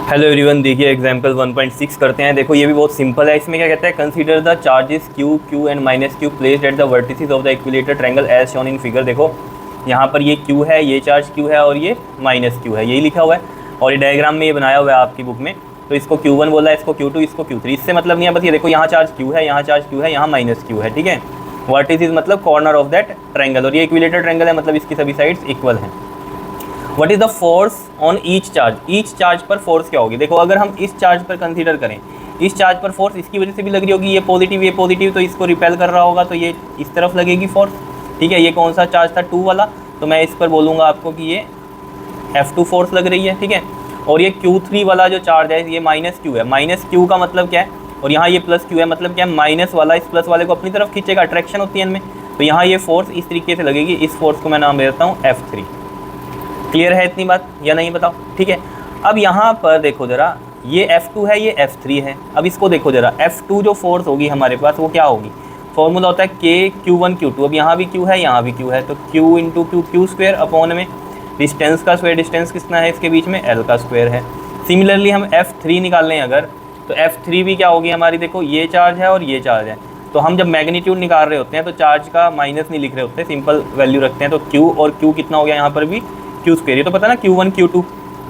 Hello everyone, देखिए example 1.6 करते हैं। देखो ये भी बहुत सिंपल है। इसमें क्या कहता है, consider the charges Q and minus Q placed at the vertices of the equilateral triangle as shown in figure. देखो यहाँ पर ये क्यू है, ये चार्ज क्यू है और ये माइनस क्यू है, यही लिखा हुआ है और ये डायग्राम में ये बनाया हुआ है आपकी बुक में। तो इसको Q1 बोला है, इसको Q2, इसको Q3। इससे मतलब नहीं है, बस ये देखो यहाँ चार्ज क्यू है, यहाँ चार्ज क्यू है, यहाँ माइनस क्यू है, ठीक है। वर्टिसेस मतलब कॉर्नर ऑफ दैट ट्रायंगल, और ये इक्विलेटर ट्रायंगल है मतलब इसकी सभी साइड्स इक्वल हैं। What is the force on each charge, each charge पर फोर्स क्या होगी। देखो अगर हम इस चार्ज पर कंसीडर करें, इस चार्ज पर फोर्स इसकी वजह से भी लग रही होगी, ये पॉजिटिव तो इसको रिपेल कर रहा होगा, तो ये इस तरफ लगेगी फोर्स, ठीक है। ये कौन सा चार्ज था, 2 वाला, तो मैं इस पर बोलूँगा आपको कि ये F2 फोर्स लग रही है, ठीक है। और ये Q3 वाला जो चार्ज है ये माइनस क्यू है। माइनस क्यू का मतलब क्या है, और यहाँ ये प्लस क्यू है, मतलब क्या है, माइनस वाला इस प्लस वाले को अपनी तरफ खींचेगा, अट्रैक्शन होती है इनमें। तो यहाँ ये फोर्स इस तरीके से लगेगी, इस फोर्स को मैं नाम दे देता हूँ F3। क्लियर है इतनी बात या नहीं, बताओ, ठीक है। अब यहाँ पर देखो ज़रा, ये F2 है, ये F3 है। अब इसको देखो ज़रा, F2 जो फोर्स होगी हमारे पास वो क्या होगी, फॉर्मूला होता है K Q1 Q2। अब यहाँ भी Q है, यहाँ भी Q है, तो Q into Q square upon में डिस्टेंस का स्क्वायर, डिस्टेंस कितना है इसके बीच में, L का स्क्वायर है। सिमिलरली हम F3 निकाल लें अगर, तो F3 भी क्या होगी हमारी, देखो ये चार्ज है और ये चार्ज है। तो हम जब मैग्नीट्यूड निकाल रहे होते हैं तो चार्ज का माइनस नहीं लिख रहे होते, सिंपल वैल्यू रखते हैं। तो Q और Q कितना हो गया यहाँ पर भी Q स्क्वायर, ये तो पता ना Q1 Q2,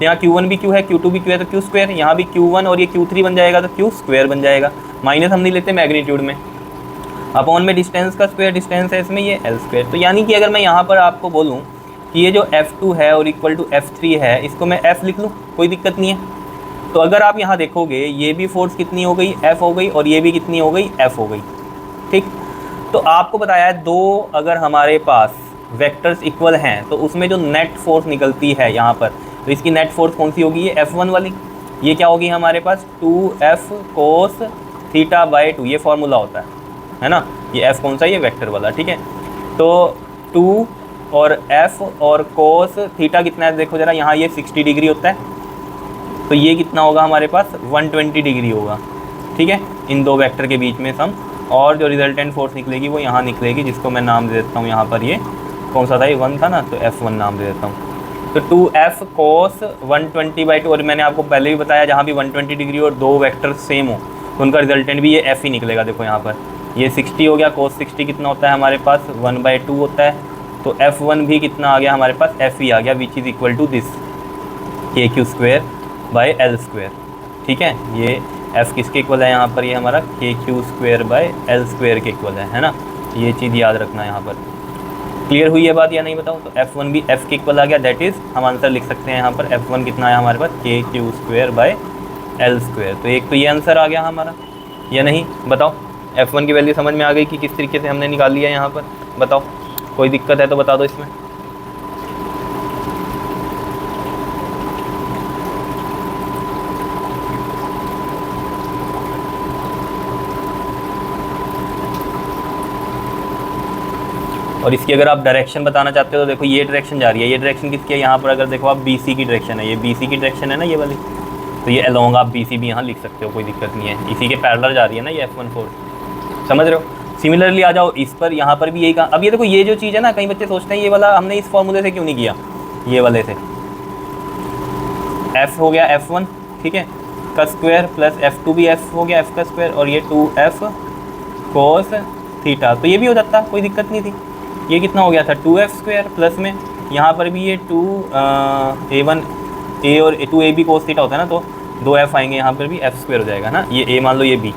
यहाँ Q1 भी Q है, Q2 भी Q है, तो Q स्क्वायर, यहाँ भी Q1 और ये Q3 बन जाएगा तो Q स्क्वायर बन जाएगा। माइनस हम नहीं लेते मैग्नीट्यूड में, अपॉन में डिस्टेंस का स्क्वायर, डिस्टेंस है इसमें ये L स्क्वायर। तो यानी कि अगर मैं यहाँ पर आपको बोलूँ कि ये जो F2 है और इक्वल टू F3 है, इसको मैं F लिख लूँ, कोई दिक्कत नहीं है। तो अगर आप यहाँ देखोगे, ये भी फोर्स कितनी हो गई, F हो गई, और ये भी कितनी हो गई, F हो गई, ठीक। तो आपको बताया है, दो अगर हमारे पास वेक्टर्स इक्वल हैं तो उसमें जो नेट फोर्स निकलती है यहाँ पर, तो इसकी नेट फोर्स कौन सी होगी, ये F1 वाली। ये क्या होगी हमारे पास, 2F cos θ/2, ये फॉर्मूला होता है ना। ये F कौन सा, ये वेक्टर वाला, ठीक है। तो 2 और F और cos θ कितना है, देखो ज़रा, यहाँ ये 60 डिग्री होता है, तो ये कितना होगा हमारे पास, 120 डिग्री होगा, ठीक है, इन दो वेक्टर के बीच में सम। और जो रिजल्टेंट फोर्स निकलेगी वो यहाँ निकलेगी, जिसको मैं नाम दे देता हूँ यहाँ पर, ये कौन सा था, ये 1 था ना, तो F1 नाम दे देता हूँ। तो 2F cos 120/2, और मैंने आपको पहले भी बताया, जहाँ भी 120 डिग्री और दो वेक्टर सेम हो तो उनका रिजल्टेंट भी ये F ही निकलेगा। देखो यहाँ पर ये 60 हो गया, cos 60 कितना होता है हमारे पास, 1/2 होता है, तो F1 भी कितना आ गया हमारे पास, F ही आ गया, which is equal to this KQ square by L square, ठीक है। ये F किसके इक्वल है यहाँ पर, ये हमारा KQ square by L square के इक्वल है ना। ये चीज़ याद रखना यहाँ पर। क्लियर हुई है बात या नहीं, बताओ। तो F1 भी F के इक्वल आ गया, दैट इज़ हम आंसर लिख सकते हैं यहाँ पर, F1 कितना है हमारे पास, KQ square by L square. तो एक तो ये आंसर आ गया हमारा या नहीं, बताओ। F1 की वैल्यू समझ में आ गई कि किस तरीके से हमने निकाल लिया यहाँ पर, बताओ। कोई दिक्कत है तो बता दो इसमें। और इसकी अगर आप डायरेक्शन बताना चाहते हो तो देखो ये डायरेक्शन जा रही है, ये डायरेक्शन किसकी है, यहाँ पर अगर देखो आप BC की डायरेक्शन है, ये BC की डायरेक्शन है ना ये वाली, तो ये अलोंग आप BC भी यहाँ लिख सकते हो, कोई दिक्कत नहीं है। इसी के पैरेलल जा रही है ना ये F1 फोर्स, समझ रहे हो। सिमिलरली आ जाओ इस पर, यहाँ पर भी यही कहा। अब ये देखो, ये जो चीज़ है ना, कई बच्चे सोचते हैं ये वाला हमने इस फॉर्मूले से क्यों नहीं किया, ये वाले से। F हो गया F1, ठीक है, का स्क्वायर, प्लस F2 भी F हो गया, F का स्क्वायर, और ये 2F cos θ, तो ये भी हो जाता, कोई दिक्कत नहीं थी। ये कितना हो गया था, 2F स्क्वायर, प्लस में यहाँ पर भी ये 2A1 A और 2AB cos θ होता है ना, तो 2F आएंगे, यहाँ पर भी F स्क्वायर हो जाएगा ना। ये A मान लो, ये B,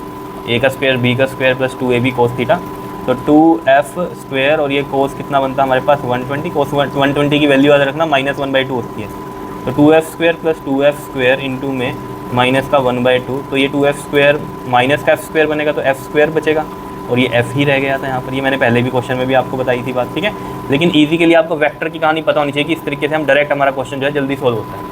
A का स्क्वायर, B का स्क्वायर, प्लस 2AB cos θ, तो 2F स्क्वायर, और ये cos कितना बनता है हमारे पास, 120। cos 120 की वैल्यू याद रखना, -1/2 होती है, तो 2F square plus 2F square into में माइनस का 1/2, तो ये 2F स्क्वायर माइनस का F स्क्वायर बनेगा, तो F स्क्वायर बचेगा, और ये F ही रह गया था यहाँ पर। ये मैंने पहले भी क्वेश्चन में भी आपको बताई थी बात, ठीक है। लेकिन इजी के लिए आपको वेक्टर की कहानी पता होनी चाहिए कि इस तरीके से हम डायरेक्ट हमारा क्वेश्चन जो है जल्दी सोल्व होता है,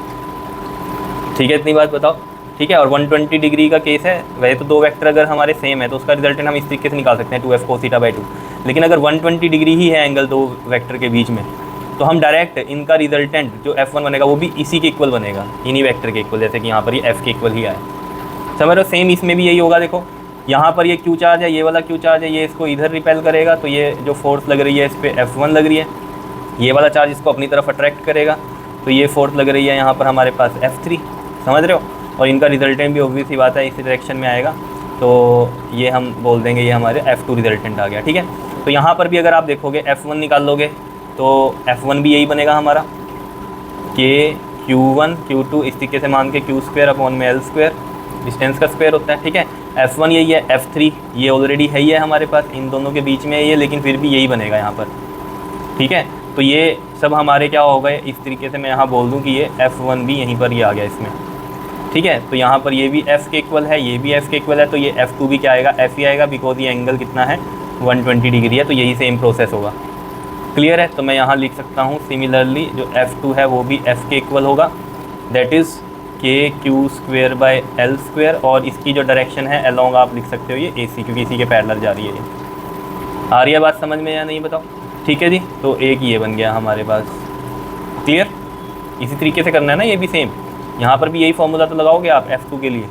ठीक है। इतनी बात बताओ, ठीक है। और 120 डिग्री का केस है, वैसे तो दो वेक्टर अगर हमारे सेम है तो उसका रिजल्टेंट हम इस तरीके से निकाल सकते हैं, 2F cos θ/2। लेकिन अगर 120 डिग्री ही है एंगल दो वेक्टर के बीच में, तो हम डायरेक्ट इनका रिजल्टेंट जो F1 बनेगा वो भी इसी के इक्वल बनेगा, इन्हीं वेक्टर के इक्वल, जैसे कि यहाँ पर ये F के इक्वल ही आए, समझ रहे हो। सेम इसमें भी यही होगा। देखो यहाँ पर ये Q चार्ज है, ये वाला Q चार्ज है, ये इसको इधर रिपेल करेगा, तो ये जो फोर्स लग रही है इस पर F1 लग रही है। ये वाला चार्ज इसको अपनी तरफ अट्रैक्ट करेगा, तो ये फोर्स लग रही है यहाँ पर हमारे पास F3, समझ रहे हो। और इनका रिजल्टेंट भी ऑब्वियस सी बात है इसी डायरेक्शन में आएगा, तो ये हम बोल देंगे ये हमारे F2 रिजल्टेंट आ गया। ठीक है, तो यहाँ पर भी अगर आप देखोगे F1 निकाल लोगे तो F1 भी यही बनेगा हमारा के Q1 Q2 इस तरीके से मान के Q स्क्वायर अपॉन में L स्क्वायर, डिस्टेंस का स्क्वायर होता है। ठीक है, F1 यही है, F3 ये ऑलरेडी है ही है हमारे पास, इन दोनों के बीच में है ये, लेकिन फिर भी यही बनेगा यहाँ पर। ठीक है, तो ये सब हमारे क्या हो गए, इस तरीके से मैं यहाँ बोल दूँ कि ये F1 भी यहीं पर ये आ गया इसमें। ठीक है, तो यहाँ पर ये भी F के इक्वल है, ये भी F के इक्वल है, तो ये F2 भी क्या आएगा, F ही आएगा, बिकॉज ये एंगल कितना है 120 डिग्री है, तो यही सेम प्रोसेस होगा। क्लियर है, तो मैं यहाँ लिख सकता हूँ सिमिलरली जो F2 है वो भी F के इक्वल होगा, दैट इज़ के q square by L square, और इसकी जो डायरेक्शन है अलोंग आप लिख सकते हो ये AC, क्योंकि इसी के पैरेलल जा रही है ये। आ रही है बात समझ में या नहीं बताओ? ठीक है जी, तो एक ये बन गया हमारे पास। क्लियर, इसी तरीके से करना है ना ये भी सेम, यहाँ पर भी यही फॉर्मूला तो लगाओगे आप F2 के लिए,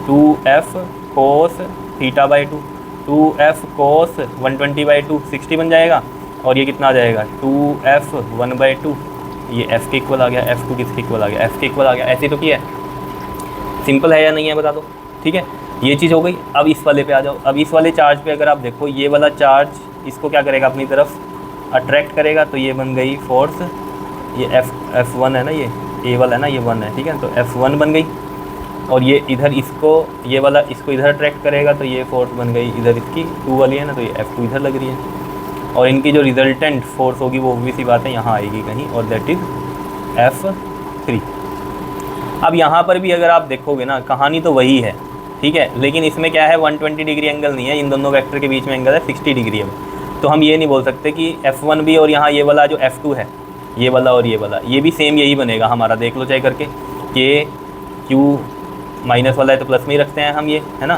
2F cos theta by 2, 2F cos 120/2 60 बन जाएगा, और ये कितना आ जाएगा 2F 1/2, ये F के इक्वल आ गया। F2 किसके इक्वल आ गया, F के इक्वल आ गया। ऐसे तो किया है, सिंपल है या नहीं है बता दो। ठीक है, ये चीज़ हो गई। अब इस वाले पे आ जाओ। अब इस वाले चार्ज पे अगर आप देखो, ये वाला चार्ज इसको क्या करेगा, अपनी तरफ अट्रैक्ट करेगा, तो ये बन गई फोर्स, ये F1 है ना, ये A वाला है ना, ये 1 है। ठीक है, तो F1 बन गई, और ये इधर इसको, ये वाला इसको इधर अट्रैक्ट करेगा, तो ये फोर्स बन गई इधर इसकी 2 वाली है ना, तो ये F2 इधर लग रही है, और इनकी जो रिजल्टेंट फोर्स होगी वो भी सी बात है यहाँ आएगी कहीं, और दैट इज़ F3। अब यहाँ पर भी अगर आप देखोगे ना, कहानी तो वही है। ठीक है, लेकिन इसमें क्या है, 120 डिग्री एंगल नहीं है, इन दोनों वेक्टर के बीच में एंगल है 60 डिग्री है। तो हम ये नहीं बोल सकते कि F1 भी और यहाँ ये वाला जो F2 है, ये वाला और ये वाला, ये भी सेम यही बनेगा हमारा। देख लो चाहे करके, के क्यू माइनस वाला है तो प्लस में ही रखते हैं हम, ये है ना,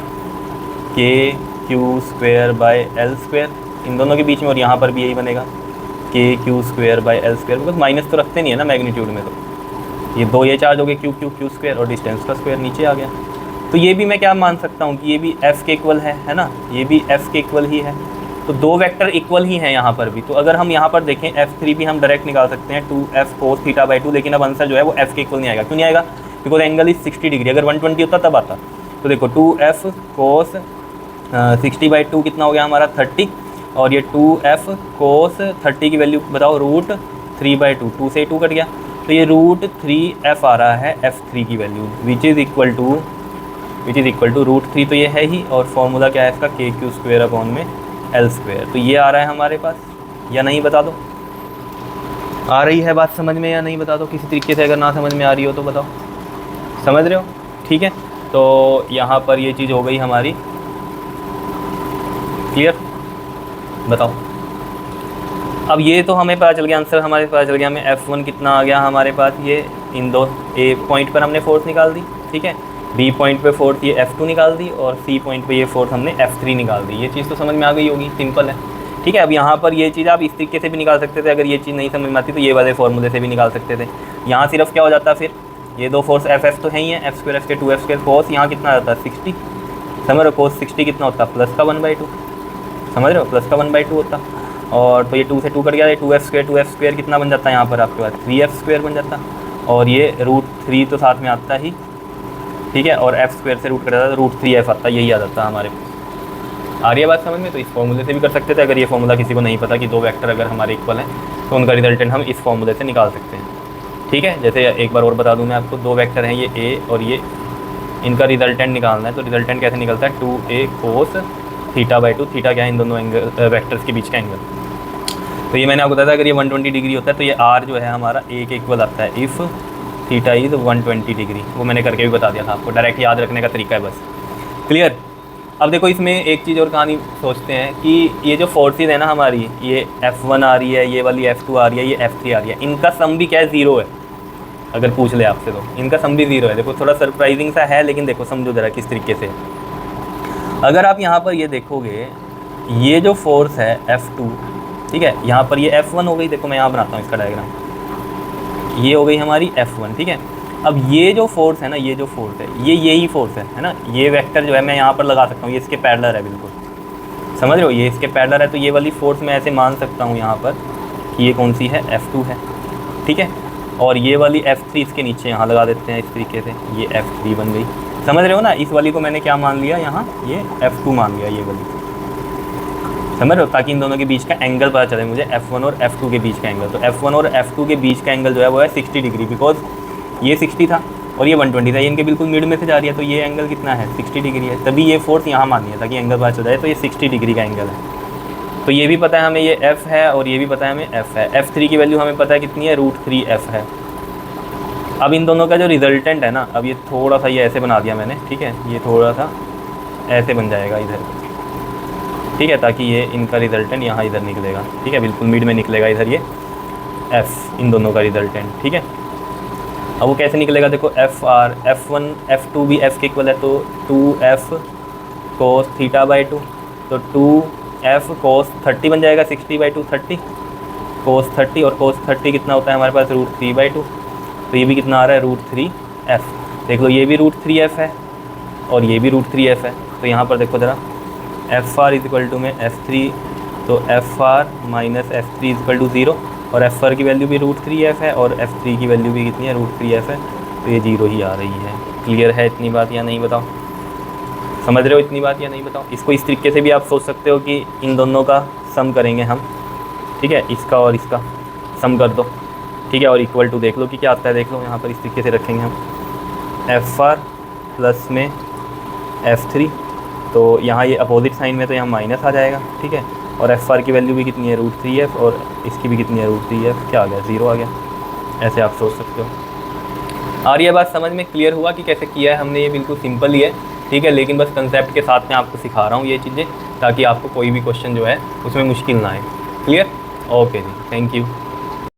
K q square by L square इन दोनों के बीच में, और यहाँ पर भी यही बनेगा के q square by L square, because minus तो रखते नहीं है ना मैग्नीट्यूड में, तो ये दो ये चार्ज हो गए क्यू क्यू क्यू स्क्वेयर, और डिस्टेंस का स्क्वेयर नीचे आ गया। तो ये भी मैं क्या मान सकता हूँ कि ये भी F के इक्वल है ना, ये भी F के इक्वल ही है, तो दो वेक्टर इक्वल ही हैं यहाँ पर भी। तो अगर हम यहाँ पर देखें F3 भी हम डायरेक्ट निकाल सकते हैं 2F cos थीटा/2, लेकिन अब आंसर जो है वो F के इक्वल नहीं आएगा। क्यों नहीं आएगा, बिकॉज एंगल इज 60 डिग्री। अगर 120 होता तब आता। तो देखो 2F cos 60/2 कितना हो गया हमारा 30, और ये 2F cos 30 की वैल्यू बताओ √3/2, 2 से 2 कट गया, तो ये √3F आ रहा है F3 की value, which is equal to √3, तो ये है ही, और फॉर्मूला क्या है इसका, के क्यू स्क्वेयर अपॉन में L स्क्वेयर। तो ये आ रहा है हमारे पास या नहीं बता दो, आ रही है बात समझ में या नहीं बता दो किसी तरीके से, अगर ना समझ में आ रही हो तो बताओ, समझ रहे हो? ठीक है, तो यहाँ पर ये चीज़ हो गई हमारी क्लियर, बताओ। अब ये तो हमें पता चल गया, आंसर हमारे पता चल गया, हमें F1 कितना आ गया हमारे पास, ये इन दो A पॉइंट पर हमने फोर्स निकाल दी। ठीक है, B पॉइंट पे फोर्स ये F2 निकाल दी, और C पॉइंट पे ये फोर्स हमने F3 निकाल दी। ये चीज़ तो समझ में आ गई होगी, सिंपल है। ठीक है, अब यहाँ पर ये चीज़ आप इस तरीके से भी निकाल सकते थे, अगर ये चीज़ नहीं समझ में आती तो ये वाले फॉर्मूले से भी निकाल सकते थे। यहाँ सिर्फ क्या हो जाता, फिर ये दो फोर्स F तो है ही है, F स्क्वायर F के 2F स्क्वायर, कोस यहाँ कितना आ जाता है 60, समझ रहे हो, कोस 60 कितना होता है प्लस का 1/2, समझ रहे हो, प्लस का 1/2 होता। और तो ये 2 से 2 कट गया, ये 2F स्क्वायर कितना बन जाता है यहाँ पर आपके पास 3F स्क्वायर बन जाता, और ये √3 तो साथ में आता ही। ठीक है, और F स्क्वायर से रूट कर जाता है, √3F आता है, यही आ जाता है हमारे पास। आ रही है बात समझ में? तो इस फॉर्मूले से भी कर सकते थे, अगर ये फॉर्मूला किसी को नहीं पता कि दो वेक्टर अगर हमारे इक्वल हैं तो उनका रिजल्टेंट हम इस फॉर्मूले से निकाल सकते हैं। ठीक है, जैसे एक बार और बता दूं मैं आपको, दो वेक्टर हैं ये A और ये, इनका रिजल्टेंट निकालना है। तो रिजल्टेंट कैसे निकलता है, 2A cos थीटा/2, थीटा क्या है इन दोनों एंगल वेक्टर्स के बीच का एंगल। तो ये मैंने आपको बताया था, अगर ये 120 डिग्री होता है तो ये R जो है हमारा A के इक्वल आता है इफ़ थीटा इज़ 120 डिग्री। वो मैंने करके भी बता दिया था आपको, डायरेक्ट याद रखने का तरीका है बस। क्लियर। अब देखो इसमें एक चीज़ और कहानी सोचते हैं कि ये जो फोर्सेज है ना हमारी, ये F1 आ रही है, ये वाली F2 आ रही है, ये F3 आ रही है, इनका सम भी क्या है 0 है। अगर पूछ ले आपसे तो इनका सम भी 0 है। देखो थोड़ा सरप्राइजिंग सा है, लेकिन देखो समझो ज़रा किस तरीके से। अगर आप यहाँ पर ये देखोगे, ये जो फोर्स है F2, ठीक है, यहाँ पर ये F1 हो गई। देखो मैं यहाँ बनाता हूँ इसका डायग्राम, ये हो गई हमारी F1। ठीक है, अब ये जो फोर्स है ना, ये जो फोर्स है, ये यही फोर्स है ना, ये वेक्टर जो है मैं यहाँ पर लगा सकता हूँ, ये इसके पैरेलल है बिल्कुल, समझ रहे हो, ये इसके पैरेलल है। तो ये वाली फोर्स मैं ऐसे मान सकता हूँ यहाँ पर कि ये कौन सी है, F2 है। ठीक है, और ये वाली F3 इसके नीचे यहाँ लगा देते हैं इस तरीके से, ये F3 बन गई। समझ रहे हो ना, इस वाली को मैंने क्या मान लिया यहाँ, ये F2 मान लिया ये वाली, समझ रहे हो, ताकि इन दोनों के बीच का एंगल पता चले मुझे, F1 और F2 के बीच का एंगल। तो F1 और F2 के बीच का एंगल जो है वो है 60 डिग्री, बिकॉज ये 60 था और ये 120 था, ये इनके बिल्कुल मिड में से जा रही है, तो ये एंगल कितना है 60 डिग्री है, तभी ये फोर्स यहाँ मानी है ताकि एंगल पता चल जाए। तो ये 60 डिग्री का एंगल है। तो ये भी पता है हमें ये F है और ये भी पता है हमें F है। F3 की वैल्यू हमें पता है कितनी है, √3F है। अब इन दोनों का जो रिजल्टेंट है ना, अब ये थोड़ा सा ये ऐसे बना दिया मैंने, ठीक है, ये थोड़ा सा ऐसे बन जाएगा इधर, ठीक है, ताकि ये इनका रिजल्टेंट यहाँ इधर निकलेगा, ठीक है, बिल्कुल मिड में निकलेगा इधर ये F, इन दोनों का रिजल्टेंट, ठीक है। अब वो कैसे निकलेगा, देखो FR, F1 F2 भी F के इक्वल है, तो 2F cos θ/2, तो 2F cos 30 बन जाएगा, 60/2 30 cos 30, और cos 30 कितना होता है हमारे पास, √3/2, तो ये भी कितना आ रहा है, √3F। देख लो ये भी √3F है और ये भी √3F है। तो यहाँ पर देखो ज़रा, FR इक्वल टू में F3, तो FR minus F3 equal to 0, और FR की वैल्यू भी √3F है और F3 की वैल्यू भी कितनी है, √3F है, तो ये 0 ही आ रही है। क्लियर है इतनी बात या नहीं, बताओ, समझ रहे हो इतनी बात या नहीं, बताओ। इसको इस तरीके से भी आप सोच सकते हो कि इन दोनों का सम करेंगे हम, ठीक है, इसका और इसका सम कर दो, ठीक है, और इक्वल टू देख लो कि क्या आता है, देख लो यहाँ पर इस तरीके से रखेंगे हम, FR प्लस में F3, तो यहाँ ये अपोजिट साइन में तो यहाँ माइनस आ जाएगा, ठीक है, और FR की वैल्यू भी कितनी है, √3F, और इसकी भी कितनी है, √3F, क्या आ गया, 0 आ गया। ऐसे आप सोच सकते हो। और ये बात समझ में क्लियर हुआ कि कैसे किया है हमने, ये बिल्कुल सिंपल ही है, ठीक है, लेकिन बस कंसेप्ट के साथ में आपको सिखा रहा हूँ ये चीज़ें, ताकि आपको कोई भी क्वेश्चन जो है उसमें मुश्किल ना आए। क्लियर, ओके जी, थैंक यू।